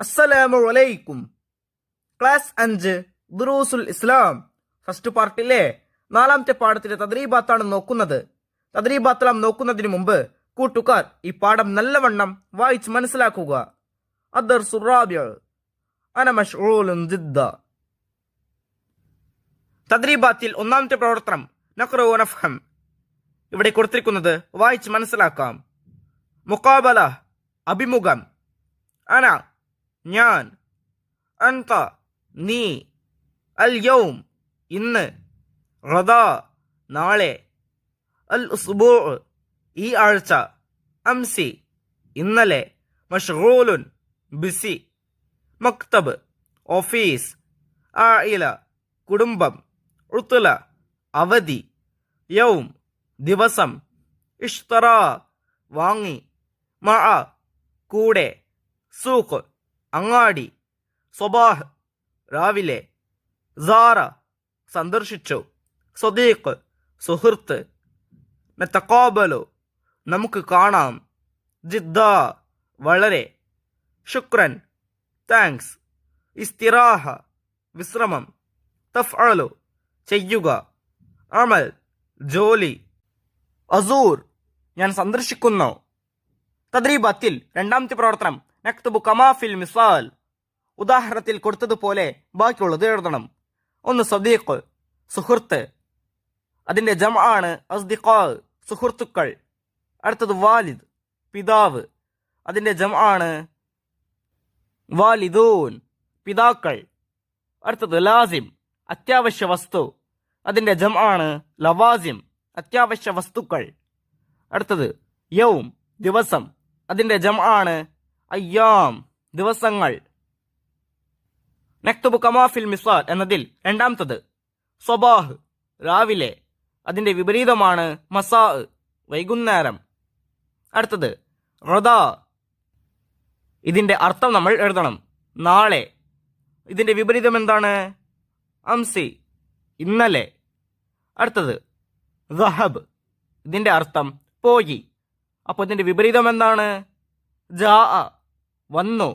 അസ്സലാമു അലൈക്കും. ക്ലാസ് 5 ദുറൂസുൽ ഇസ്ലാം ഫസ്റ്റ് പാർട്ടിലെ 4ാമത്തെ പാഠത്തിലെ തദ്രീബാത്താണ് നോക്കുന്നത്. തദ്രീബാത്തെല്ലാം നോക്കുന്നതിന് മുമ്പ് കൂട്ടുകാർ ഈ പാഠം നല്ലവണ്ണം വായിച്ച് മനസ്സിലാക്കുക. അദ്ദർസു റാബിഉ അന മശ്ഊലുൻ ജിദ്ദ. തദ്രീബാത്തിൽ 1ാമത്തെ പ്രവർത്തനം നഖ്റു വ നഫ്ഹം. ഇവിടെ കൊടുത്തിരിക്കുന്നത് വായിച്ച് മനസ്സിലാക്കാം. മുഖാബല അഭിമുഖം. അന ഞാൻ, അൻത നീ, അൽ യൗം ഇന്ന്, ഗദാ നാളെ, അൽ ഉസ്ബൂ ഈ ആഴ്ച, അംസി ഇന്നലെ, മശ്ഗൂലുൻ ബിസി, മക്തബ് ഓഫീസ്, ആയില കുടുംബം, ഉത്ല അവധി, യൗം ദിവസം, ഇഷ്തറാ വാങ്ങി, മഅ കൂടെ, സൂഖ് അങ്ങാടി, സ്വബാഹ് രാവിലെ, സാറ സന്ദർശിച്ചു, സദീഖ് സുഹൃത്ത്, നതഖാബലു നമുക്ക് കാണാം, ജിദ്ദ വളരെ, ശുക്രൻ താങ്ക്സ്, ഇസ്തിറാഹ വിശ്രമം, തഫ്അലു ചെയ്യുക, അമൽ ജോലി, അസൂർ ഞാൻ സന്ദർശിക്കുന്നു. തദ്രീബാത്തിൽ 2ാമത്തെ പ്രവർത്തനം നക്തബു കമാ ഫിൽ മിസാൽ ഉദാഹരണത്തിൽ കൊടുത്തതുപോലെ ബാക്കിയുള്ളത് എഴുതണം. 1 സദീഖ് സുഹൃത്ത്, അതിൻ്റെ ജംആണ് അസ്ദിഖാ സുഹൃത്തുക്കൾ. അടുത്തത് വാലിദ് പിതാവ്, അതിൻ്റെ ജംആണ് വാലിദൂൻ പിതാക്കൾ. അടുത്തത് ലാസിം അത്യാവശ്യ വസ്തു, അതിൻ്റെ ജംആണ് ലവാസിം അത്യാവശ്യ വസ്തുക്കൾ. അടുത്തത് യൗം ദിവസം, അതിൻ്റെ ജംആണ് അയ്യാം ദിവസങ്ങൾ. നക്തബു കമാ ഫിൽ മിസാൽ എന്നതിൽ 2ാമത്തത് സ്വബാഹ് രാവിലെ, അതിൻ്റെ വിപരീതമാണ് മസാ വൈകുന്നേരം. അടുത്തത് ഗദാ ഇതിൻ്റെ അർത്ഥം നമ്മൾ എഴുതണം, നാളെ. ഇതിൻ്റെ വിപരീതം എന്താണ്? അംസി ഇന്നലെ. അടുത്തത് ദഹബ് ഇതിൻ്റെ അർത്ഥം പോയി. അപ്പോൾ ഇതിൻ്റെ വിപരീതം എന്താണ്? ജാ വന്നു.